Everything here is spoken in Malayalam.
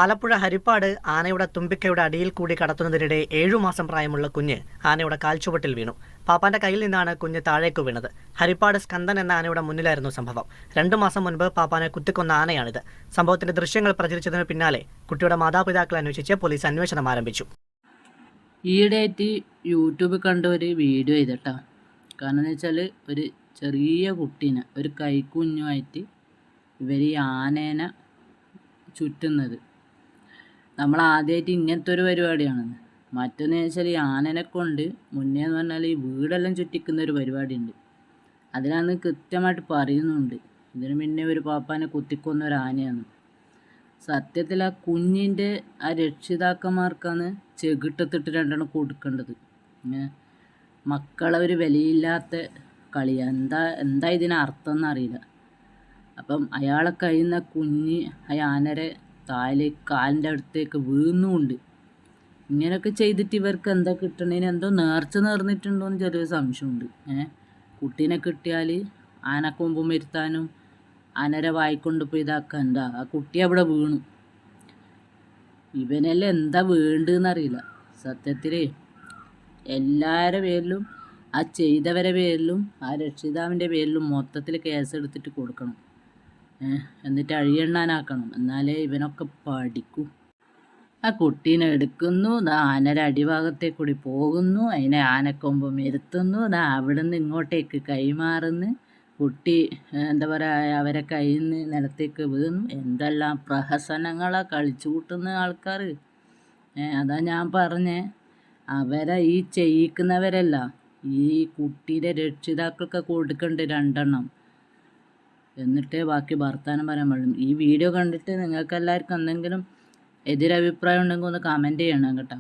ആലപ്പുഴ ഹരിപ്പാട് ആനയുടെ തുമ്പിക്കയുടെ അടിയിൽ കൂടി കടത്തുന്നതിനിടെ 7 മാസം പ്രായമുള്ള കുഞ്ഞ് ആനയുടെ കാൽച്ചുവട്ടിൽ വീണു. പാപ്പാന്റെ കയ്യിൽ നിന്നാണ് കുഞ്ഞ് താഴേക്ക് വീണത്. ഹരിപ്പാട് സ്കന്ദൻ എന്ന ആനയുടെ മുന്നിലായിരുന്നു സംഭവം. 2 മാസം മുൻപ് പാപ്പാനെ കുത്തിക്കൊന്ന ആനയാണിത്. സംഭവത്തിന്റെ ദൃശ്യങ്ങൾ പ്രചരിച്ചതിന് പിന്നാലെ കുട്ടിയുടെ മാതാപിതാക്കളെ അന്വേഷിച്ച് പോലീസ് അന്വേഷണം ആരംഭിച്ചു. ഈയിടെയായിട്ട് യൂട്യൂബ് കണ്ട ഒരു വീഡിയോ ചെയ്തിട്ടാ. കാരണം എന്ന് വെച്ചാൽ ഒരു ചെറിയ കുട്ടീനെ ഒരു കൈക്കുഞ്ഞുമായിട്ട് ഇവർ ഈ ആനേനെ ചുറ്റുന്നത്. നമ്മൾ ആദ്യമായിട്ട് ഇങ്ങനത്തെ ഒരു പരിപാടിയാണെന്ന്. മറ്റൊന്ന് വെച്ചാൽ ഈ ആനനെ കൊണ്ട് മുന്നേ എന്ന് പറഞ്ഞാൽ ഈ വീടെല്ലാം ചുറ്റിക്കുന്ന ഒരു പരിപാടിയുണ്ട്. അതിനാന്ന് കൃത്യമായിട്ട് പറയുന്നുണ്ട് ഇതിന് മുന്നേ ഒരു പാപ്പാനെ കുത്തിക്കൊന്ന ഒരു ആനയാണ്. സത്യത്തിൽ ആ കുഞ്ഞിൻ്റെ ആ രക്ഷിതാക്കന്മാർക്കാണ് ചെകിട്ടത്തിട്ട് 2 കൊടുക്കേണ്ടത്. മക്കളെ ഒരു വിലയില്ലാത്ത കളിയാണ്. എന്താ ഇതിനർത്ഥം എന്നറിയില്ല. അപ്പം അയാളെ കയ്യിൽ നിന്ന് കുഞ്ഞ് ആ ആനരെ താഴെ കാലിൻ്റെ അടുത്തേക്ക് വീഴുന്നുമുണ്ട്. ഇങ്ങനെയൊക്കെ ചെയ്തിട്ട് ഇവർക്ക് എന്താ കിട്ടണേന് എന്തോ നേർച്ച നേർന്നിട്ടുണ്ടോ എന്ന് ചെറിയൊരു സംശയമുണ്ട്. കുട്ടീനെ കിട്ടിയാൽ ആനക്കൊമ്പും വരുത്താനും ആനരെ വായിക്കൊണ്ട് ഇതാക്കാൻ എന്താ ആ കുട്ടി അവിടെ വീണു. ഇവനെല്ലാം എന്താ വേണ്ടെന്നറിയില്ല. സത്യത്തിൽ എല്ലാവരുടെ പേരിലും ആ ചെയ്തവരെ പേരിലും ആ രക്ഷിതാവിൻ്റെ പേരിലും മൊത്തത്തിൽ കേസെടുത്തിട്ട് കൊടുക്കണം. എന്നിട്ട് അഴിയെണ്ണാനാക്കണം. എന്നാലേ ഇവനൊക്കെ പഠിക്കൂ. ആ കുട്ടീനെ എടുക്കുന്നു, ആനയുടെ അടിഭാഗത്തേക്ക് കൂടി പോകുന്നു, അതിനെ ആനക്കൊമ്പ് മെരുത്തുന്നു, അവിടെ നിന്ന് ഇങ്ങോട്ടേക്ക് കൈമാറുന്നു. കുട്ടി എന്താ പറയുക അവരെ കയ്യിൽ നിന്ന് നിലത്തേക്ക് വീഴുന്നു. എന്തെല്ലാം പ്രഹസനങ്ങളാണ് കളിച്ചു കൂട്ടുന്ന ആൾക്കാർ. അതാ ഞാൻ പറഞ്ഞേ, അവരെ ഈ ചെയ്യിക്കുന്നവരല്ല ഈ കുട്ടിയുടെ രക്ഷിതാക്കൾക്ക് കൊടുക്കേണ്ട 2 എണ്ണം. എന്നിട്ടേ ബാക്കി വർത്താനം പറയാൻ പാടുള്ളൂ. ഈ വീഡിയോ കണ്ടിട്ട് നിങ്ങൾക്ക് എല്ലാവർക്കും എന്തെങ്കിലും എതിരഭിപ്രായം ഉണ്ടെങ്കിൽ ഒന്ന് കമൻറ്റ് ചെയ്യണം കേട്ടോ.